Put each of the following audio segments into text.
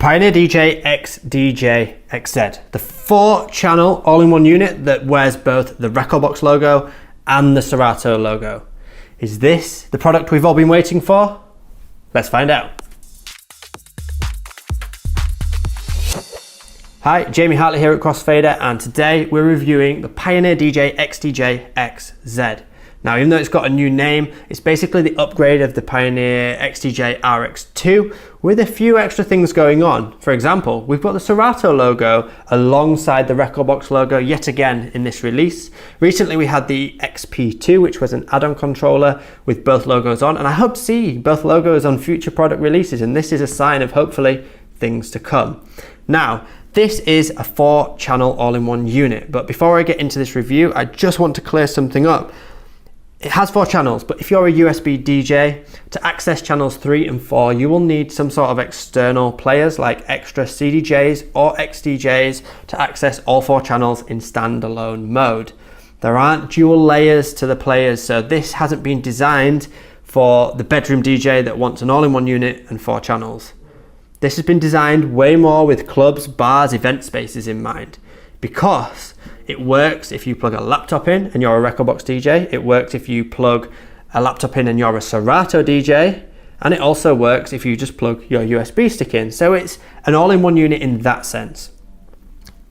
Pioneer DJ XDJ XZ, the 4-channel all-in-one unit that wears both the Rekordbox logo and the Serato logo. Is this the product we've all been waiting for? Let's find out. Hi, Jamie Hartley here at Crossfader, and today we're reviewing the Pioneer DJ XDJ XZ. Now, even though it's got a new name, it's basically the upgrade of the Pioneer XDJ RX2 with a few extra things going on. For example, we've got the Serato logo alongside the Rekordbox logo yet again in this release. Recently we had the XP2, which was an add-on controller with both logos on, and I hope to see both logos on future product releases, and this is a sign of hopefully things to come. Now, this is a 4-channel all-in-one unit, but before I get into this review, I just want to clear something up. It has 4 channels, but if you're a USB DJ, to access channels 3 and 4, you will need some sort of external players like extra CDJs or XDJs to access all 4 channels in standalone mode. There aren't dual layers to the players, so this hasn't been designed for the bedroom DJ that wants an all-in-one unit and 4 channels. This has been designed way more with clubs, bars, event spaces in mind, because it works if you plug a laptop in and you're a Rekordbox DJ. It works if you plug a laptop in and you're a Serato DJ. And it also works if you just plug your USB stick in. So it's an all-in-one unit in that sense.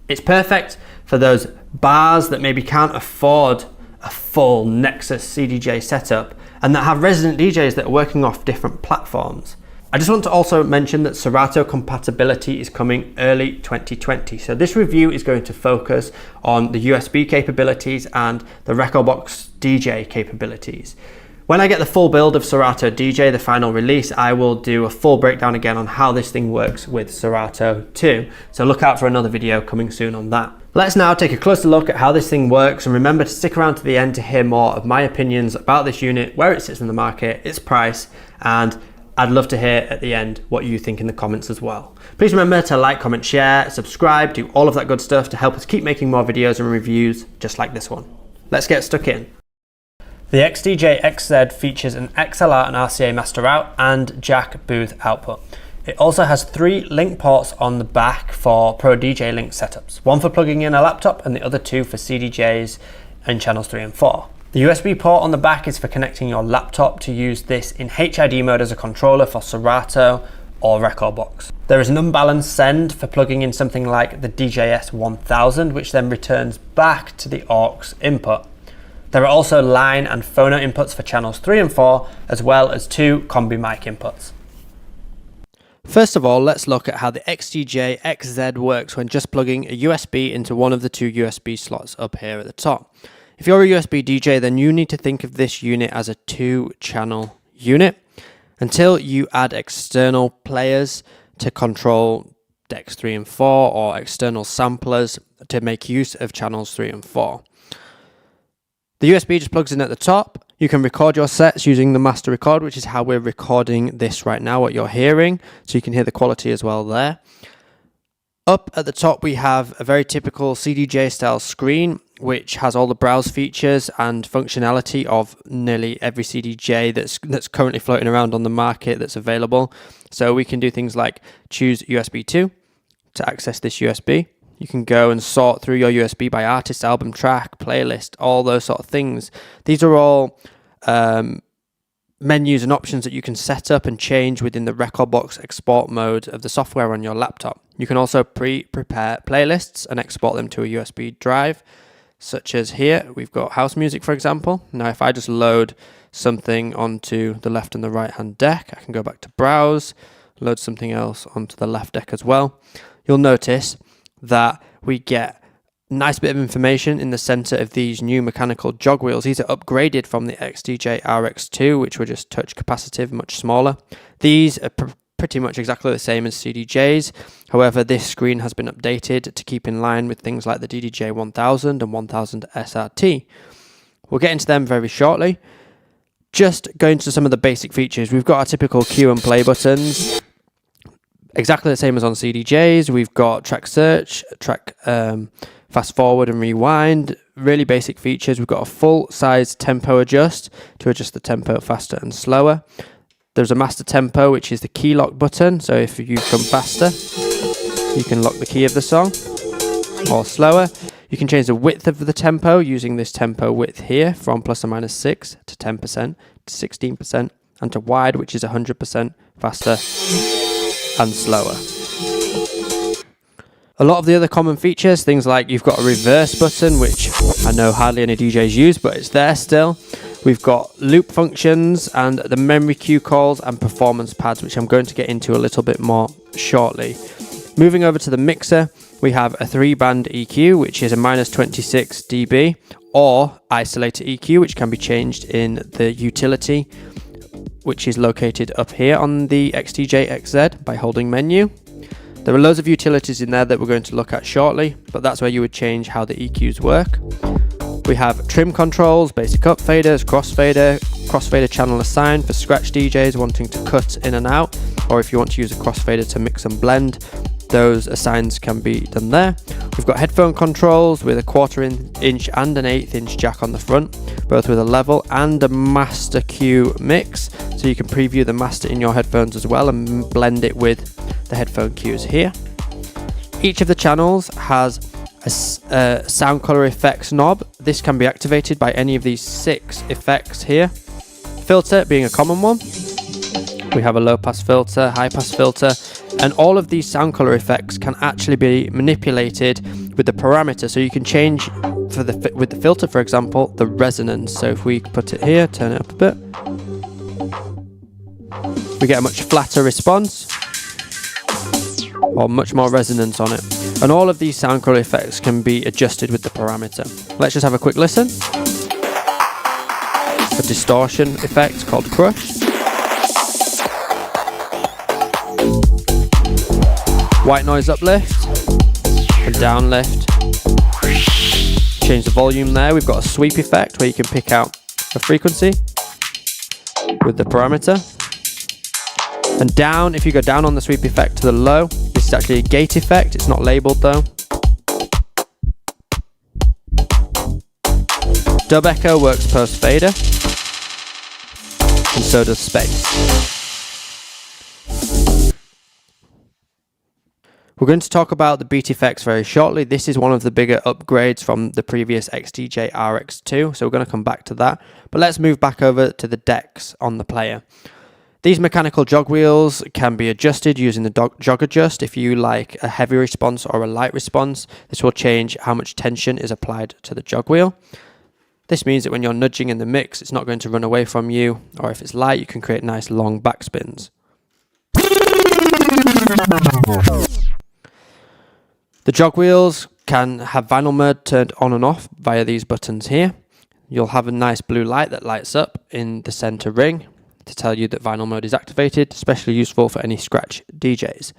It's perfect for those bars that maybe can't afford a full Nexus CDJ setup and that have resident DJs that are working off different platforms. I just want to also mention that Serato compatibility is coming early 2020. So this review is going to focus on the USB capabilities and the Rekordbox DJ capabilities. When I get the full build of Serato DJ, the final release, I will do a full breakdown again on how this thing works with Serato 2. So look out for another video coming soon on that. Let's now take a closer look at how this thing works, and remember to stick around to the end to hear more of my opinions about this unit, where it sits in the market, its price, and I'd love to hear at the end what you think in the comments as well. Please remember to like, comment, share, subscribe, do all of that good stuff to help us keep making more videos and reviews just like this one. Let's get stuck in. The XDJ XZ features an XLR and RCA master out and jack booth output. It also has 3 link ports on the back for Pro DJ Link setups, one for plugging in a laptop and the other 2 for CDJs in channels 3 and 4. The USB port on the back is for connecting your laptop to use this in HID mode as a controller for Serato or Rekordbox. There is an unbalanced send for plugging in something like the DJS 1000, which then returns back to the aux input. There are also line and phono inputs for channels 3 and 4, as well as 2 combi mic inputs. First of all, let's look at how the XDJ XZ works when just plugging a USB into one of the 2 USB slots up here at the top. If you're a USB DJ, then you need to think of this unit as a 2-channel unit until you add external players to control decks 3 and 4 or external samplers to make use of channels 3 and 4. The USB just plugs in at the top. You can record your sets using the master record, which is how we're recording this right now, what you're hearing, so you can hear the quality as well there. Up at the top we have a very typical CDJ style screen, which has all the browse features and functionality of nearly every CDJ that's currently floating around on the market that's available. So we can do things like choose USB 2 to access this USB. You can go and sort through your USB by artist, album, track, playlist, all those sort of things. These are all menus and options that you can set up and change within the Rekordbox export mode of the software on your laptop. You can also prepare playlists and export them to a USB drive, such as here we've got house music, for example. Now if I just load something onto the left and the right hand deck, I can go back to browse, load something else onto the left deck as well. You'll notice that we get a nice bit of information in the center of these new mechanical jog wheels. These are upgraded from the XDJ RX2, which were just touch capacitive, much smaller. These are pretty much exactly the same as CDJs. However, this screen has been updated to keep in line with things like the DJ 1000 and 1000 SRT. We'll get into them very shortly. Just going to some of the basic features. We've got our typical cue and play buttons, exactly the same as on CDJs. We've got track search, track fast forward and rewind, really basic features. We've got a full size tempo adjust to adjust the tempo faster and slower. There's a master tempo, which is the key lock button. So if you come faster, You can lock the key of the song, or slower. You can change the width of the tempo using this tempo width here from ±6 to 10% to 16% and to wide, which is 100% faster and slower. A lot of the other common features, things like you've got a reverse button, which I know hardly any DJs use, but it's there still. We've got loop functions and the memory cue calls and performance pads, which I'm going to get into a little bit more shortly. Moving over to the mixer, we have a 3-band EQ, which is a -26 dB, or isolator EQ, which can be changed in the utility, which is located up here on the XDJ XZ by holding menu. There are loads of utilities in there that we're going to look at shortly, but that's where you would change how the EQs work. We have trim controls, basic up faders, crossfader channel assign for scratch DJs wanting to cut in and out, or if you want to use a crossfader to mix and blend, those assigns can be done there. We've got headphone controls with a 1/4 inch and an 1/8 inch jack on the front, both with a level and a master cue mix, so you can preview the master in your headphones as well and blend it with the headphone cues here. Each of the channels has a sound color effects knob. This can be activated by any of these 6 effects here. Filter being a common one. We have a low pass filter, high pass filter, and all of these sound color effects can actually be manipulated with the parameter. So you can change with the filter, for example, the resonance. So if we put it here, turn it up a bit, we get a much flatter response, or much more resonance on it. And all of these sound color effects can be adjusted with the parameter. Let's just have a quick listen. A distortion effect called Crush. White noise uplift and downlift. Change the volume there. We've got a sweep effect where you can pick out a frequency with the parameter. And down, if you go down on the sweep effect to the low, this is actually a gate effect. It's not labeled though. Dub echo works post fader, and so does space. We're going to talk about the beat effects very shortly. This is one of the bigger upgrades from the previous XDJ RX2, so we're going to come back to that. But let's move back over to the decks on the player. These mechanical jog wheels can be adjusted using the jog adjust. If you like a heavy response or a light response, this will change how much tension is applied to the jog wheel. This means that when you're nudging in the mix, it's not going to run away from you, or if it's light, you can create nice long backspins. The jog wheels can have vinyl mode turned on and off via these buttons here. You'll have a nice blue light that lights up in the center ring to tell you that vinyl mode is activated, especially useful for any scratch DJs.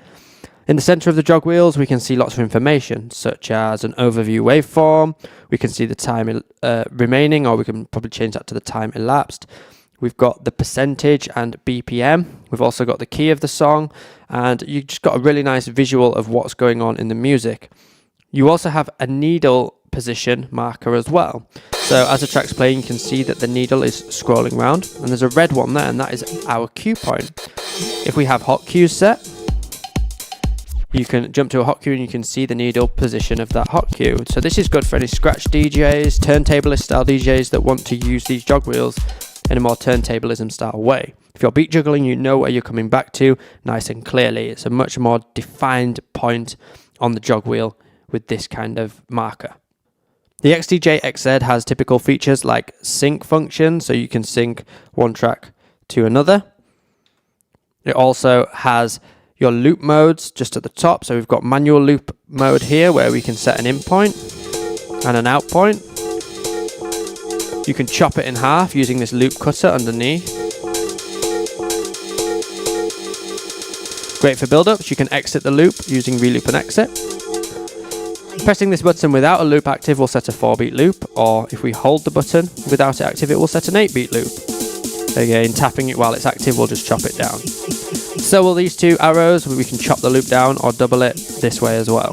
In the center of the jog wheels, we can see lots of information, such as an overview waveform. We can see the time remaining, or we can probably change that to the time elapsed. We've got the percentage and BPM. We've also got the key of the song, and you just got a really nice visual of what's going on in the music. You also have a needle position marker as well. So as the track's playing, you can see that the needle is scrolling around, and there's a red one there, and that is our cue point. If we have hot cues set, you can jump to a hot cue and you can see the needle position of that hot cue. So this is good for any scratch DJs, turntablist style DJs that want to use these jog wheels in a more turntablism style way. If you're beat juggling, you know where you're coming back to nice and clearly. It's a much more defined point on the jog wheel with this kind of marker. The XDJ XZ has typical features like sync function, so you can sync one track to another. It also has your loop modes just at the top. So we've got manual loop mode here where we can set an in point and an out point. You can chop it in half using this loop cutter underneath. Great for build-ups. You can exit the loop using reloop and exit. Pressing this button without a loop active will set a 4-beat loop, or if we hold the button without it active, it will set an 8-beat loop. Again, tapping it while it's active will just chop it down. So will these two arrows, we can chop the loop down or double it this way as well.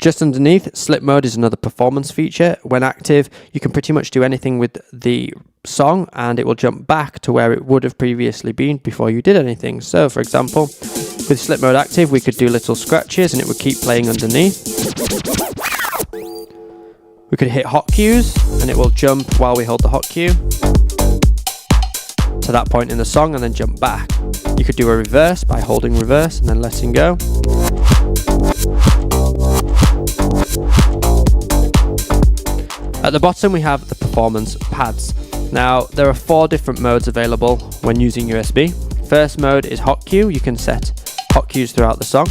Just underneath, slip mode is another performance feature. When active, you can pretty much do anything with the song and it will jump back to where it would have previously been before you did anything. So for example, with slip mode active, we could do little scratches and it would keep playing underneath. We could hit hot cues and it will jump while we hold the hot cue to that point in the song and then jump back. You could do a reverse by holding reverse and then letting go. At the bottom we have the performance pads. Now there are 4 different modes available when using USB. First mode is hot cue. You can set hot cues throughout the song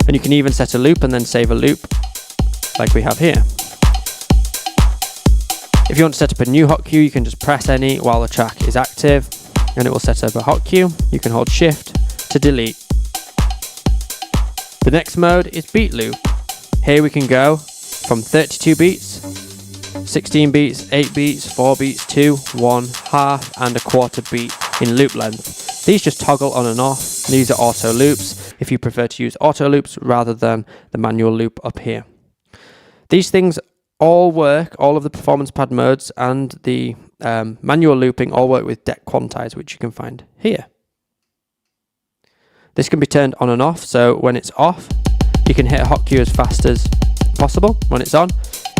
and you can even set a loop and then save a loop like we have here. If you want to set up a new hot cue, you can just press any while the track is active and it will set up a hot cue. You can hold shift to delete. The next mode is beat loop. Here we can go from 32 beats, 16 beats, 8 beats, 4 beats, 2, 1, half and a quarter beat in loop length. These just toggle on and off. These are auto loops if you prefer to use auto loops rather than the manual loop up here. These things all work, all of the performance pad modes and the manual looping all work with deck quantize, which you can find here. This can be turned on and off, so when it's off, you can hit a hot cue as fast as possible. When it's on,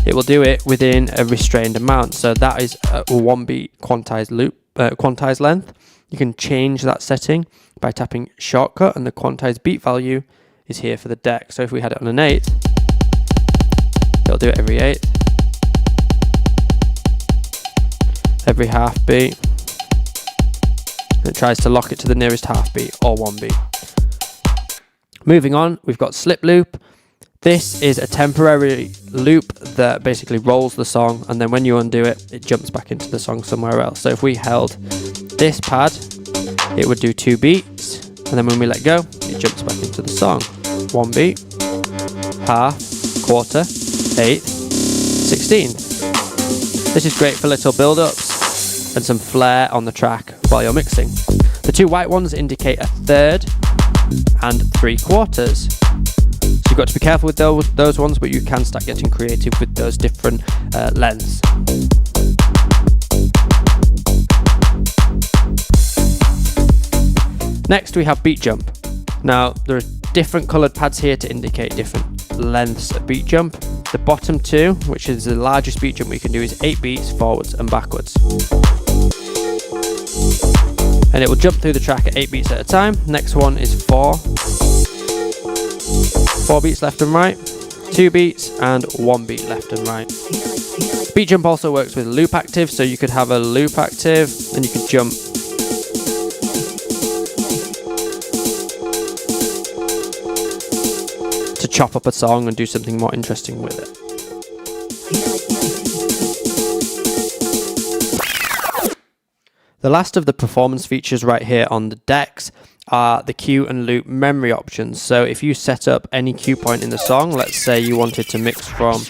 it will do it within a restrained amount, so that is a 1 beat quantized loop, quantized length. You can change that setting by tapping shortcut, and the quantized beat value is here for the deck. So if we had it on an 8, it'll do it every 8, every half beat. It tries to lock it to the nearest half beat or 1 beat. Moving on, we've got slip loop. This is a temporary loop that basically rolls the song, and then when you undo it, it jumps back into the song somewhere else. So if we held this pad, it would do 2 beats, and then when we let go, it jumps back into the song. 1 beat, half, quarter, 8, 16. This is great for little build-ups and some flair on the track while you're mixing. The 2 white ones indicate a third and 3/4. So you've got to be careful with those ones, but you can start getting creative with those different lengths. Next we have beat jump. Now there are different coloured pads here to indicate different lengths of beat jump. The bottom 2, which is the largest beat jump we can do, is 8 beats forwards and backwards. And it will jump through the track at 8 beats at a time. Next one is 4 beats left and right, 2 beats and 1 beat left and right. Beat jump also works with loop active, so you could have a loop active and you could jump to chop up a song and do something more interesting with it. The last of the performance features right here on the decks are the cue and loop memory options. So if you set up any cue point in the song, let's say you wanted to mix from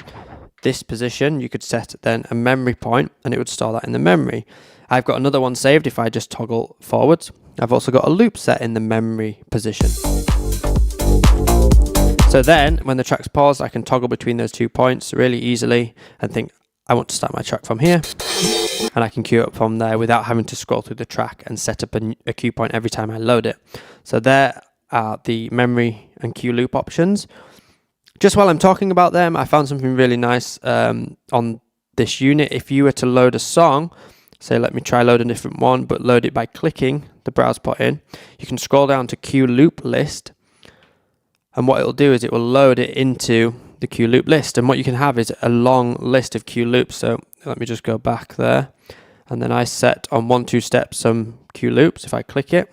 this position, you could set then a memory point and it would store that in the memory. I've got another one saved if I just toggle forwards. I've also got a loop set in the memory position. So then when the track's paused, I can toggle between those 2 points really easily and think, I want to start my track from here, and I can cue up from there without having to scroll through the track and set up a cue point every time I load it. So there are the memory and cue loop options. Just while I'm talking about them, I found something really nice on this unit. If you were to load a song, say let me try load a different one, but load it by clicking the browse button, you can scroll down to cue loop list, and what it'll do is it will load it into the cue loop list, and what you can have is a long list of cue loops. So let me just go back there, and then I set on 1-2 steps some cue loops. If I click it,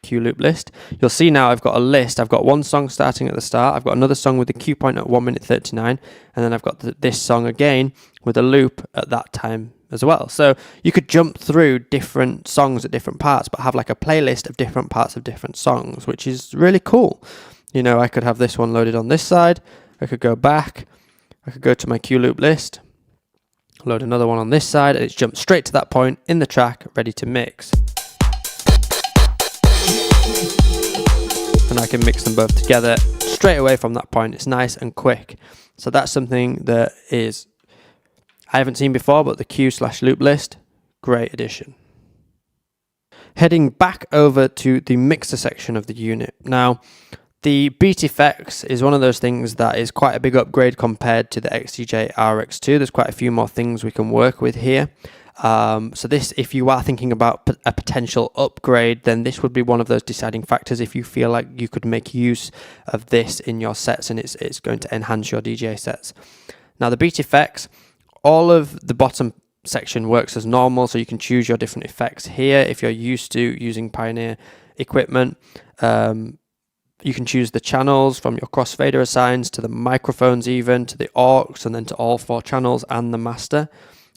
cue loop list, you'll see now I've got a list. I've got one song starting at the start, I've got another song with the cue point at 1:39, and then I've got this song again with a loop at that time as well. So you could jump through different songs at different parts, but have like a playlist of different parts of different songs, which is really cool. You know, I could have this one loaded on this side, I could go back, I could go to my cue loop list, load another one on this side, and it's jumped straight to that point in the track, ready to mix. And I can mix them both together straight away from that point. It's nice and quick. So that's something that is I haven't seen before, but the cue/loop list, great addition. Heading back over to the mixer section of the unit. Now, the beat effects is one of those things that is quite a big upgrade compared to the XDJ RX2. There's quite a few more things we can work with here. So this, if you are thinking about a potential upgrade, then this would be one of those deciding factors if you feel like you could make use of this in your sets and it's going to enhance your DJ sets. Now, the beat effects, all of the bottom section works as normal, so you can choose your different effects here. If you're used to using Pioneer equipment, you can choose the channels from your crossfader assigns to the microphones, even to the aux, and then to all 4 channels and the master.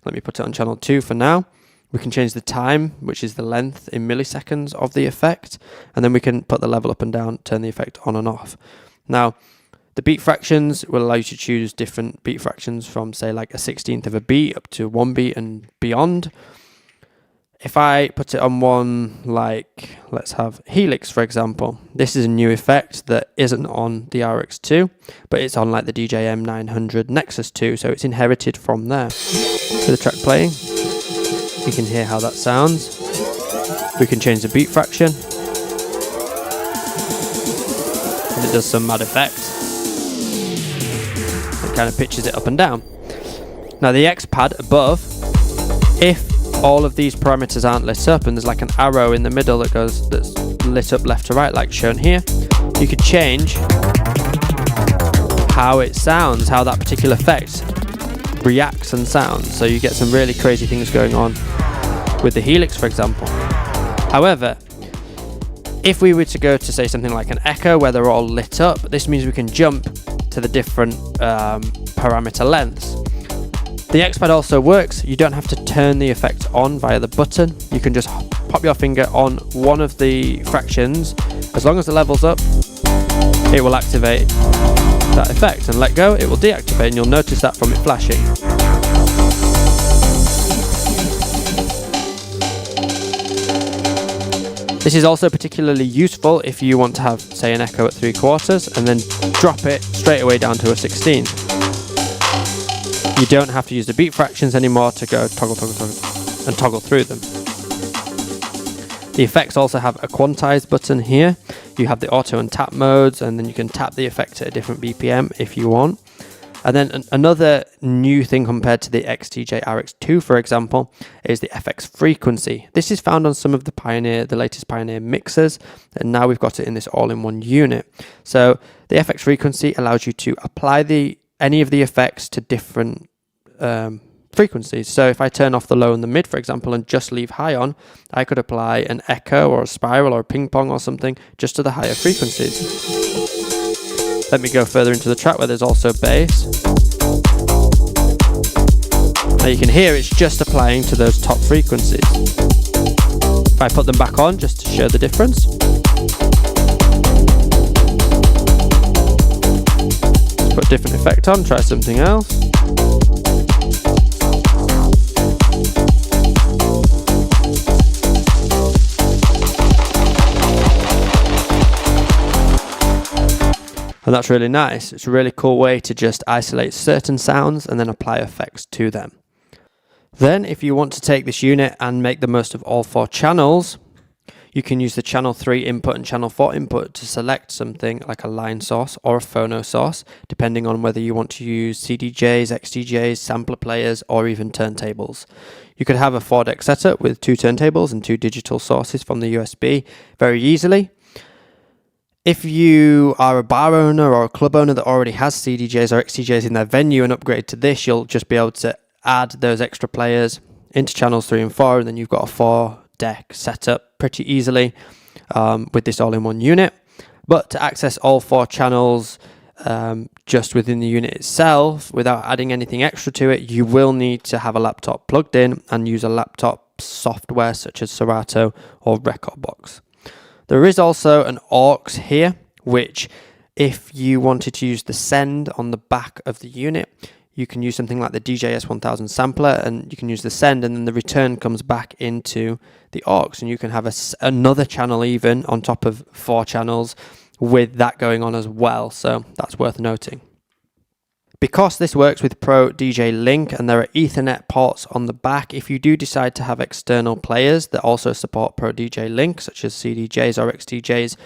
Let me put it on channel 2 for now. We can change the time, which is the length in milliseconds of the effect, and then we can put the level up and down, turn the effect on and off. Now, the beat fractions will allow you to choose different beat fractions from, say, like a 16th of a beat up to 1 beat and beyond. If I put it on one like, let's have Helix, for example, this is a new effect that isn't on the RX2, but it's on like the DJM 900 Nexus 2, so it's inherited from there. With the track playing, you can hear how that sounds. We can change the beat fraction, and it does some mad effects. It kind of pitches it up and down. Now the X pad above, if all of these parameters aren't lit up and there's like an arrow in the middle that's lit up left to right, like shown here, you could change how it sounds, how that particular effect reacts and sounds. So you get some really crazy things going on with the Helix, for example. However, if we were to go to, say, something like an echo where they're all lit up, this means we can jump to the different parameter lengths. The X-Pad also works, you don't have to turn the effect on via the button. You can just pop your finger on one of the fractions. As long as the level's up, it will activate that effect, and let go, it will deactivate, and you'll notice that from it flashing. This is also particularly useful if you want to have, say, an echo at 3/4 and then drop it straight away down to a 16th. You don't have to use the beat fractions anymore to go toggle, and toggle through them. The effects also have a quantize button here. You have the auto and tap modes, and then you can tap the effect at a different BPM if you want. And then another new thing compared to the XDJ RX2, for example, is the FX frequency. This is found on some of the latest Pioneer mixers, and now we've got it in this all-in-one unit. So the FX frequency allows you to apply any of the effects to different frequencies. So if I turn off the low and the mid, for example, and just leave high on, I could apply an echo or a spiral or a ping pong or something just to the higher frequencies. Let me go further into the track where there's also bass. Now you can hear it's just applying to those top frequencies. If I put them back on just to show the difference. Let's put a different effect on, try something else. And that's really nice. It's a really cool way to just isolate certain sounds and then apply effects to them. Then if you want to take this unit and make the most of all 4 channels, you can use the channel 3 input and channel 4 input to select something like a line source or a phono source, depending on whether you want to use CDJs, XDJs, sampler players, or even turntables. You could have a 4-deck setup with 2 turntables and 2 digital sources from the USB very easily. If you are a bar owner or a club owner that already has CDJs or XDJs in their venue and upgrade to this, you'll just be able to add those extra players into channels 3 and 4, and then you've got a 4-deck setup pretty easily with this all-in-one unit. But to access all 4 channels just within the unit itself, without adding anything extra to it, you will need to have a laptop plugged in and use a laptop software such as Serato or Rekordbox. There is also an aux here, which if you wanted to use the send on the back of the unit, you can use something like the DJS 1000 sampler, and you can use the send, and then the return comes back into the aux, and you can have another channel even on top of 4 channels with that going on as well, so that's worth noting. Because this works with Pro DJ Link and there are Ethernet ports on the back, if you do decide to have external players that also support Pro DJ Link, such as CDJs or XDJs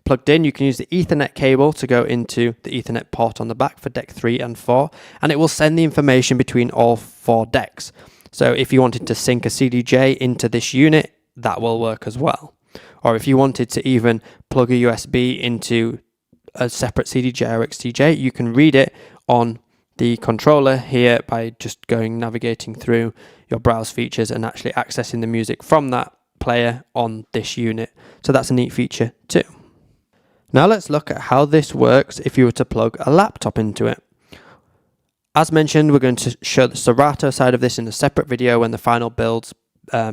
plugged in, you can use the Ethernet cable to go into the Ethernet port on the back for deck 3 and 4, and it will send the information between all 4 decks. So if you wanted to sync a CDJ into this unit, that will work as well. Or if you wanted to even plug a USB into a separate CDJ or XDJ, you can read it on the controller here by just navigating through your browse features and actually accessing the music from that player on this unit. So that's a neat feature too. Now let's look at how this works if you were to plug a laptop into it. As mentioned, we're going to show the Serato side of this in a separate video when the final build's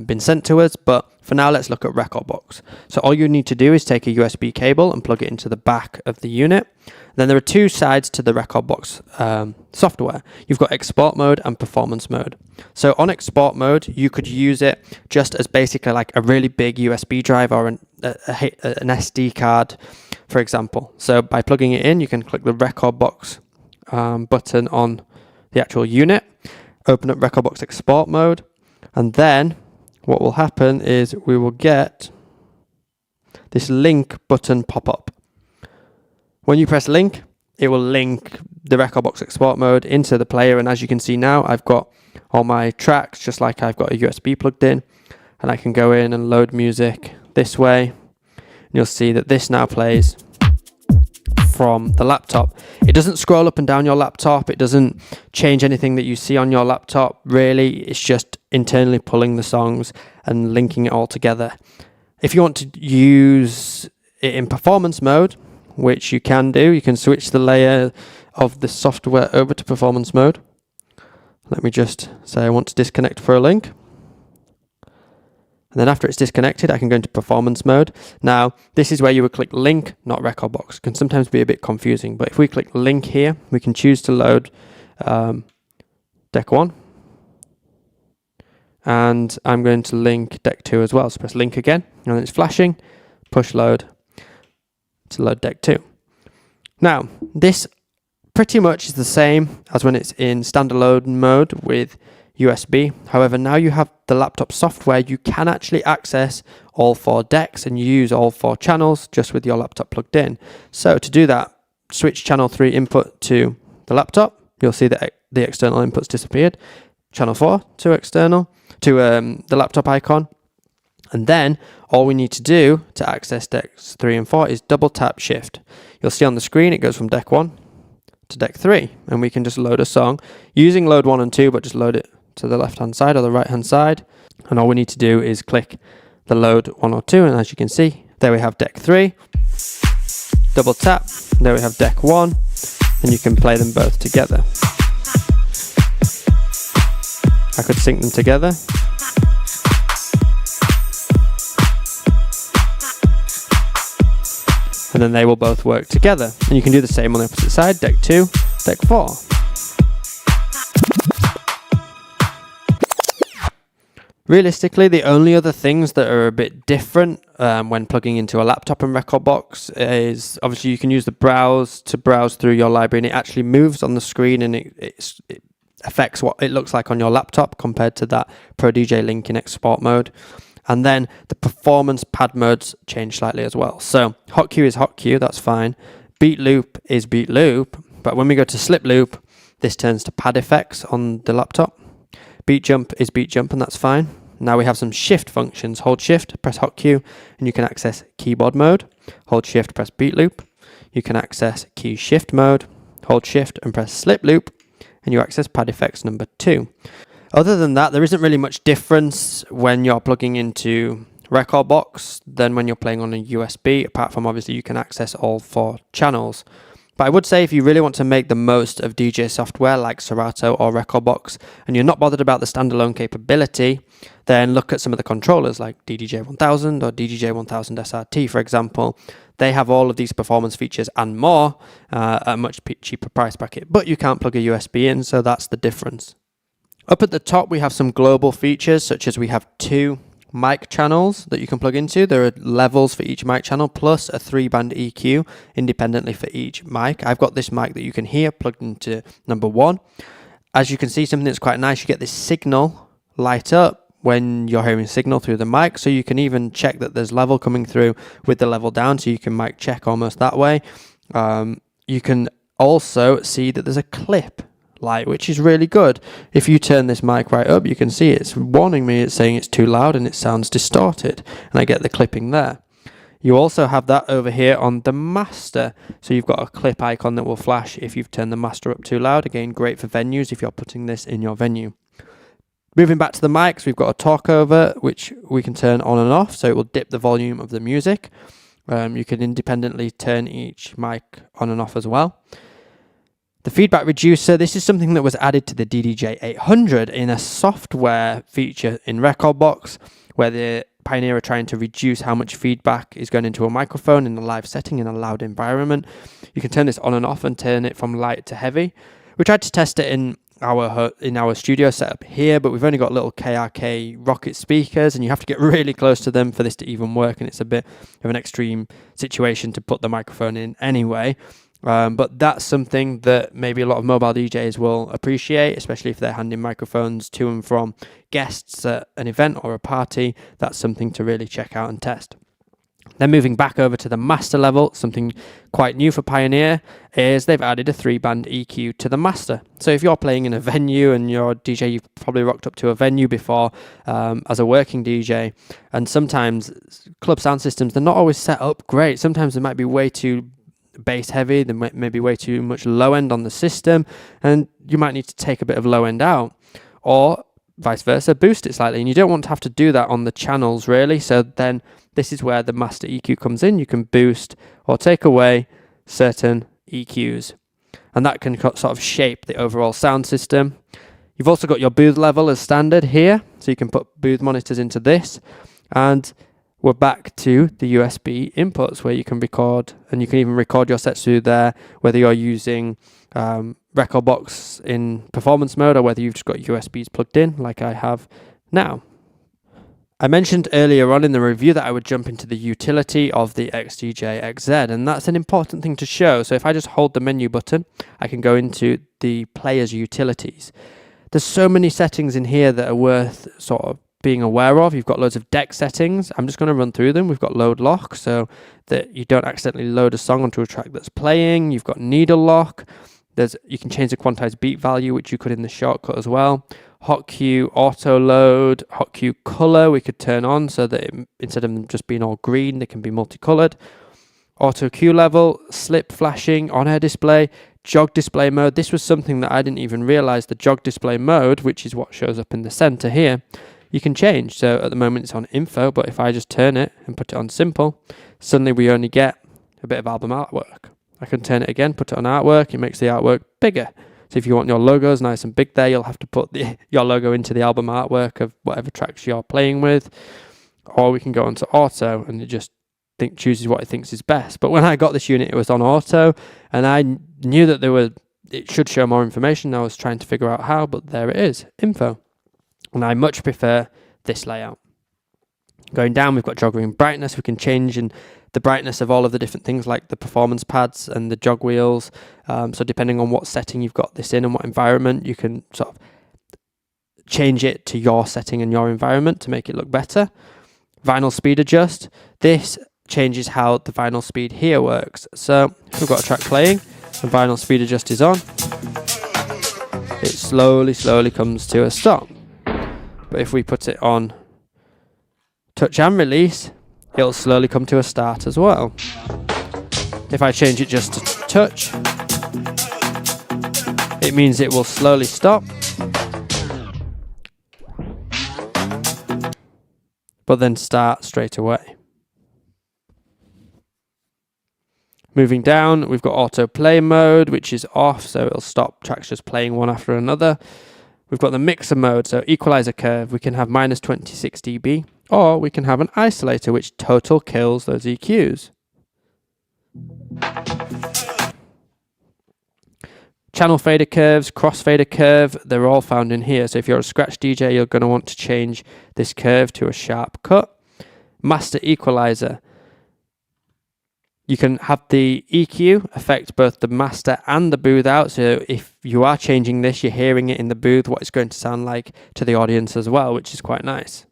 been sent to us, but for now let's look at Rekordbox. So all you need to do is take a USB cable and plug it into the back of the unit. Then there are 2 sides to the Rekordbox software. You've got export mode and performance mode. So on export mode, you could use it just as basically like a really big USB drive or an SD card, for example. So by plugging it in, you can click the Rekordbox button on the actual unit, open up Rekordbox export mode, and then what will happen is we will get this link button pop up. When you press link, it will link the Rekordbox export mode into the player, and as you can see now, I've got all my tracks just like I've got a USB plugged in, and I can go in and load music this way, and you'll see that this now plays from the laptop. It doesn't scroll up and down your laptop, it doesn't change anything that you see on your laptop really, it's just internally pulling the songs and linking it all together. If you want to use it in performance mode, which you can do, you can switch the layer of the software over to performance mode. Let me just say I want to disconnect for a link. And then after it's disconnected, I can go into performance mode. Now, this is where you would click link, not Rekordbox. It can sometimes be a bit confusing, but if we click link here, we can choose to load deck 1. And I'm going to link deck 2 as well. So press link again, and then it's flashing, push load to load deck 2. Now, this pretty much is the same as when it's in standalone mode with USB. However, now you have the laptop software, you can actually access all 4 decks and use all 4 channels just with your laptop plugged in. So to do that, switch channel 3 input to the laptop. You'll see that the external inputs disappeared. Channel 4 to external, to the laptop icon. And then all we need to do to access decks 3 and 4 is double tap shift. You'll see on the screen it goes from deck 1 to deck 3, and we can just load a song using load 1 and 2, but just load it to the left hand side or the right hand side, and all we need to do is click the load 1 or 2, and as you can see, there we have deck 3, double tap, there we have deck 1, and you can play them both together. I could sync them together. And then they will both work together. And you can do the same on the opposite side, deck 2, deck 4. Realistically, the only other things that are a bit different when plugging into a laptop and Rekordbox is obviously you can use the browse to browse through your library, and it actually moves on the screen and it affects what it looks like on your laptop compared to that Pro DJ Link in export mode. And then the performance pad modes change slightly as well. So hot cue is hot cue, that's fine. Beat loop is beat loop, but when we go to slip loop, this turns to pad effects on the laptop. Beat jump is beat jump, and that's fine. Now we have some shift functions. Hold shift, press hot cue, and you can access keyboard mode. Hold shift, press beat loop. You can access key shift mode. Hold shift and press slip loop, and you access pad effects number 2. Other than that, there isn't really much difference when you're plugging into Rekordbox than when you're playing on a USB, apart from obviously you can access all 4 channels. But I would say if you really want to make the most of DJ software like Serato or Rekordbox, and you're not bothered about the standalone capability, then look at some of the controllers like DDJ 1000 or DDJ 1000 SRT, for example. They have all of these performance features and more at a much cheaper price bracket, but you can't plug a USB in, so that's the difference. Up at the top, we have some global features, such as we have 2 mic channels that you can plug into. There are levels for each mic channel plus a 3-band EQ independently for each mic. I've got this mic that you can hear plugged into number 1. As you can see, something that's quite nice, you get this signal light up when you're hearing signal through the mic, so you can even check that there's level coming through with the level down, so you can mic check almost that way. You can also see that there's a clip light, which is really good. If you turn this mic right up, you can see it's warning me, it's saying it's too loud and it sounds distorted, and I get the clipping there. You also have that over here on the master, so you've got a clip icon that will flash if you've turned the master up too loud. Again, great for venues if you're putting this in your venue. Moving back to the mics, we've got a talk over which we can turn on and off, so it will dip the volume of the music. You can independently turn each mic on and off as well. The feedback reducer, this is something that was added to the DDJ 800 in a software feature in rekordbox, where the Pioneer are trying to reduce how much feedback is going into a microphone in a live setting in a loud environment. You can turn this on and off and turn it from light to heavy. We tried to test it in our studio setup here, but we've only got little KRK Rocket speakers, and you have to get really close to them for this to even work, and it's a bit of an extreme situation to put the microphone in anyway. But that's something that maybe a lot of mobile DJs will appreciate, especially if they're handing microphones to and from guests at an event or a party. That's something to really check out and test. Then moving back over to the master level, something quite new for Pioneer is they've added a 3-band EQ to the master. So if you're playing in a venue and you're a DJ, you've probably rocked up to a venue before as a working DJ, and sometimes club sound systems, they're not always set up great. Sometimes they might be way too bass heavy, there may be way too much low end on the system, and you might need to take a bit of low end out, or vice versa, boost it slightly, and you don't want to have to do that on the channels really. So then this is where the master EQ comes in. You can boost or take away certain EQs, and that can sort of shape the overall sound system. You've also got your booth level as standard here, so you can put booth monitors into this, and we're back to the USB inputs where you can record, and you can even record your sets through there, whether you're using rekordbox in performance mode or whether you've just got USBs plugged in like I have now. I mentioned earlier on in the review that I would jump into the utility of the XDJ XZ, and that's an important thing to show. So if I just hold the menu button, I can go into the player's utilities. There's so many settings in here that are worth sort of being aware of. You've got loads of deck settings. I'm just going to run through them. We've got load lock, so that you don't accidentally load a song onto a track that's playing. You've got needle lock. You can change the quantized beat value, which you could in the shortcut as well. Hot cue auto load, hot cue color we could turn on so that instead of them just being all green, they can be multicolored. Auto cue level, slip flashing, on-air display, jog display mode. This was something that I didn't even realize. The jog display mode, which is what shows up in the center here, you can change. So at the moment it's on info, but if I just turn it and put it on simple, suddenly we only get a bit of album artwork. I can turn it again, put it on artwork, it makes the artwork bigger. So if you want your logos nice and big there, you'll have to put your logo into the album artwork of whatever tracks you're playing with. Or we can go onto auto, and it just chooses what it thinks is best. But when I got this unit, it was on auto, and I knew that it should show more information. I was trying to figure out how, but there it is, info. And I much prefer this layout. Going down, we've got jogging brightness. We can change the brightness of all of the different things like the performance pads and the jog wheels. So depending on what setting you've got this in and what environment, you can sort of change it to your setting and your environment to make it look better. Vinyl speed adjust. This changes how the vinyl speed here works. So if we've got a track playing and vinyl speed adjust is on, it slowly comes to a stop. But if we put it on touch and release, it'll slowly come to a start as well. If I change it just to touch, it means it will slowly stop, but then start straight away. Moving down, we've got auto play mode, which is off, so it'll stop tracks just playing one after another. We've got the mixer mode, so equalizer curve. We can have minus 26 dB, or we can have an isolator, which total kills those EQs. Channel fader curves, crossfader curve, they're all found in here. So if you're a scratch DJ, you're going to want to change this curve to a sharp cut. Master equalizer. You can have the EQ affect both the master and the booth out. So if you are changing this, you're hearing it in the booth, what it's going to sound like to the audience as well, which is quite nice.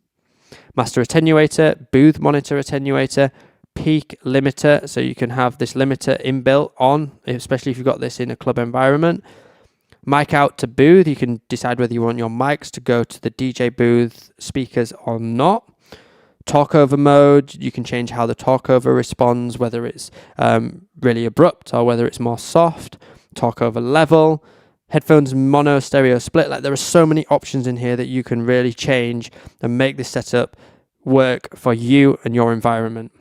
Master attenuator, booth monitor attenuator, peak limiter, so you can have this limiter inbuilt on, especially if you've got this in a club environment. Mic out to booth, you can decide whether you want your mics to go to the DJ booth speakers or not. Talk over mode, you can change how the talk over responds, whether it's really abrupt or whether it's more soft. Talk over level, headphones mono stereo split, like there are so many options in here that you can really change and make this setup work for you and your environment.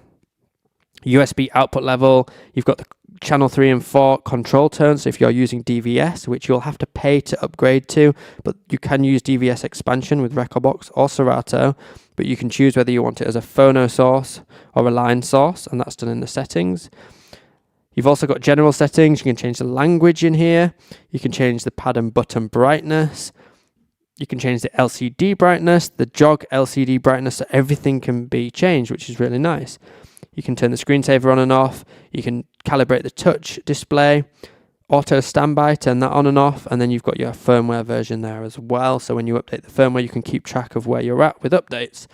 USB output level, you've got the channel 3 and 4 control tones. So if you're using DVS, which you'll have to pay to upgrade to, but you can use DVS expansion with Rekordbox or Serato, but you can choose whether you want it as a phono source or a line source, and that's done in the settings. You've also got general settings. You can change the language in here. You can change the pad and button brightness. You can change the LCD brightness, the jog LCD brightness, so everything can be changed, which is really nice. You can turn the screensaver on and off. You can calibrate the touch display, auto standby, turn that on and off, and then you've got your firmware version there as well. So when you update the firmware, you can keep track of where you're at with updates.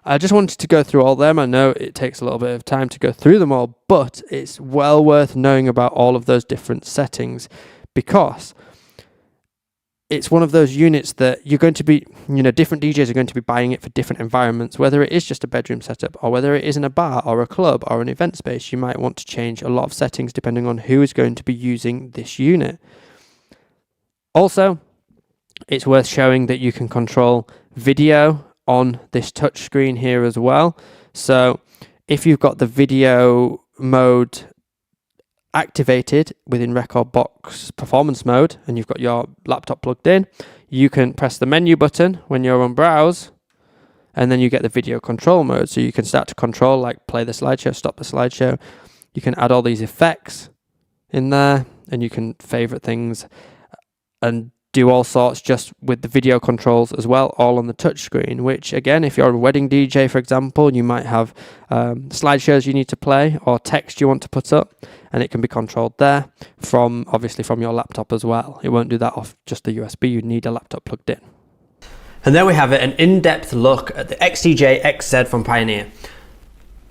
I just wanted to go through all of them. I know it takes a little bit of time to go through them all, but it's well worth knowing about all of those different settings, because it's one of those units that you're going to be, different DJs are going to be buying it for different environments, whether it is just a bedroom setup or whether it is in a bar or a club or an event space. You might want to change a lot of settings depending on who is going to be using this unit. Also, it's worth showing that you can control video on this touch screen here as well. So if you've got the video mode activated within Rekordbox performance mode and you've got your laptop plugged in, you can press the menu button when you're on browse, and then you get the video control mode. So you can start to control, like play the slideshow, stop the slideshow. You can add all these effects in there, and you can favorite things and do all sorts just with the video controls as well, all on the touch screen, which again, if you're a wedding DJ, for example, you might have slideshows you need to play or text you want to put up, and it can be controlled there from your laptop as well. It won't do that off just the USB. You need a laptop plugged in. And there we have it, an in-depth look at the XDJ XZ from Pioneer.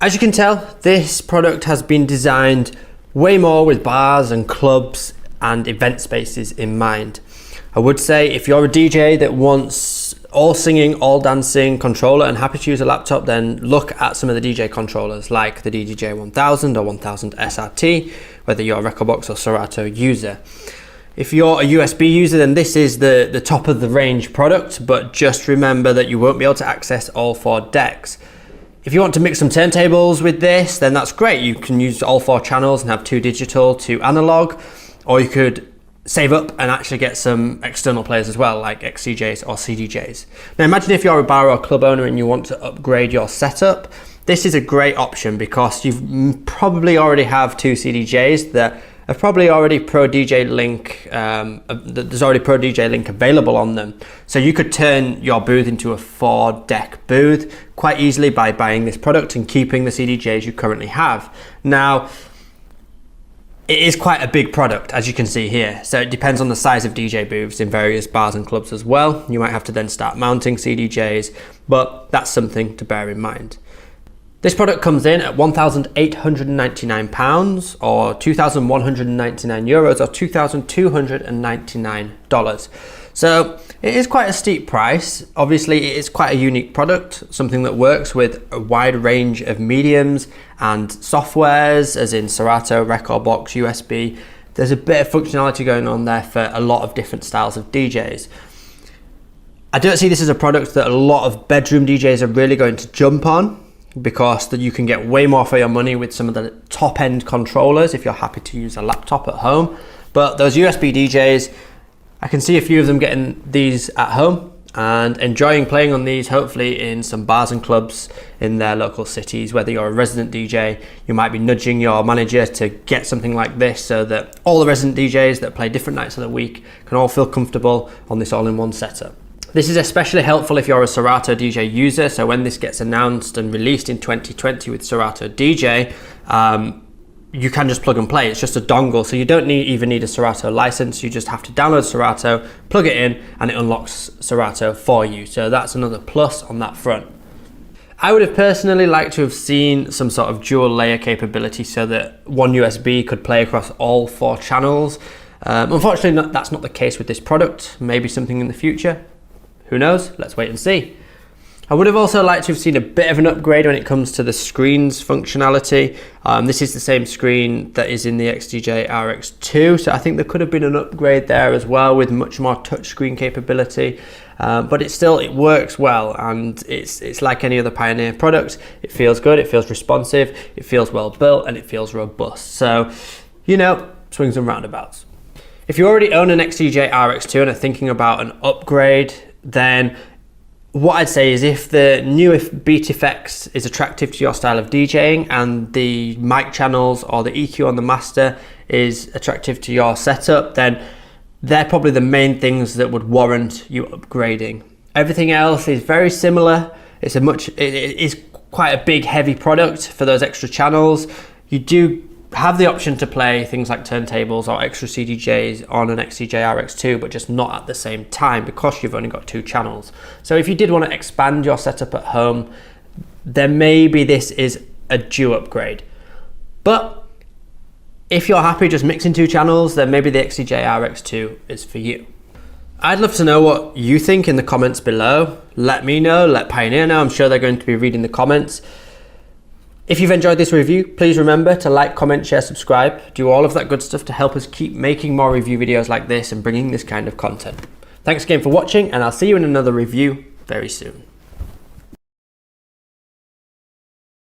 As you can tell, this product has been designed way more with bars and clubs and event spaces in mind. I would say if you're a DJ that wants all singing, all dancing controller and happy to use a laptop, then look at some of the DJ controllers like the DJI 1000 or 1000 SRT, whether you're a Rekordbox or Serato user. If you're a USB user, then this is the top of the range product, but just remember that you won't be able to access all 4 decks. If you want to mix some turntables with this, then that's great. You can use all 4 channels and have 2 digital, 2 analog, or you could save up and actually get some external players as well, like XDJs or CDJs. Now imagine if you're a bar or club owner and you want to upgrade your setup. This is a great option because you probably already have 2 CDJs that are probably already Pro DJ Link, there's already Pro DJ Link available on them. So you could turn your booth into a 4-deck booth quite easily by buying this product and keeping the CDJs you currently have. Now, it is quite a big product, as you can see here. So it depends on the size of DJ booths in various bars and clubs as well. You might have to then start mounting CDJs, but that's something to bear in mind. This product comes in at £1,899 or €2,199 or $2,299. So it is quite a steep price. Obviously, it is quite a unique product, something that works with a wide range of mediums and softwares, as in Serato, Rekordbox, USB. There's a bit of functionality going on there for a lot of different styles of DJs. I don't see this as a product that a lot of bedroom DJs are really going to jump on, because that you can get way more for your money with some of the top end controllers if you're happy to use a laptop at home. But those USB DJs, I can see a few of them getting these at home and enjoying playing on these, hopefully in some bars and clubs in their local cities. Whether you're a resident DJ, you might be nudging your manager to get something like this so that all the resident DJs that play different nights of the week can all feel comfortable on this all-in-one setup. This is especially helpful if you're a Serato DJ user, so when this gets announced and released in 2020 with Serato DJ, you can just plug and play. It's just a dongle, so you don't even need a Serato license. You just have to download Serato, plug it in, and it unlocks Serato for you. So that's another plus on that front. I would have personally liked to have seen some sort of dual layer capability so that one USB could play across all 4 channels. Unfortunately, that's not the case with this product. Maybe something in the future. Who knows? Let's wait and see. I would have also liked to have seen a bit of an upgrade when it comes to the screens functionality. This is the same screen that is in the XDJ RX2, so I think there could have been an upgrade there as well with much more touchscreen capability. But it works well, and it's like any other Pioneer product. It feels good, it feels responsive, it feels well built, and it feels robust. So, you know, swings and roundabouts. If you already own an XDJ RX2 and are thinking about an upgrade, then what I'd say is if the new beat effects is attractive to your style of DJing and the mic channels or the EQ on the master is attractive to your setup, then they're probably the main things that would warrant you upgrading. Everything else is very similar. It is quite a big, heavy product for those extra channels. You do have the option to play things like turntables or extra CDJs on an XDJ RX2, but just not at the same time because you've only got 2 channels. So if you did want to expand your setup at home, then maybe this is a due upgrade. But if you're happy just mixing 2 channels, then maybe the XDJ RX2 is for you. I'd love to know what you think in the comments below. Let me know, let Pioneer know. I'm sure they're going to be reading the comments. If you've enjoyed this review, please remember to like, comment, share, subscribe, do all of that good stuff to help us keep making more review videos like this and bringing this kind of content. Thanks again for watching, and I'll see you in another review very soon.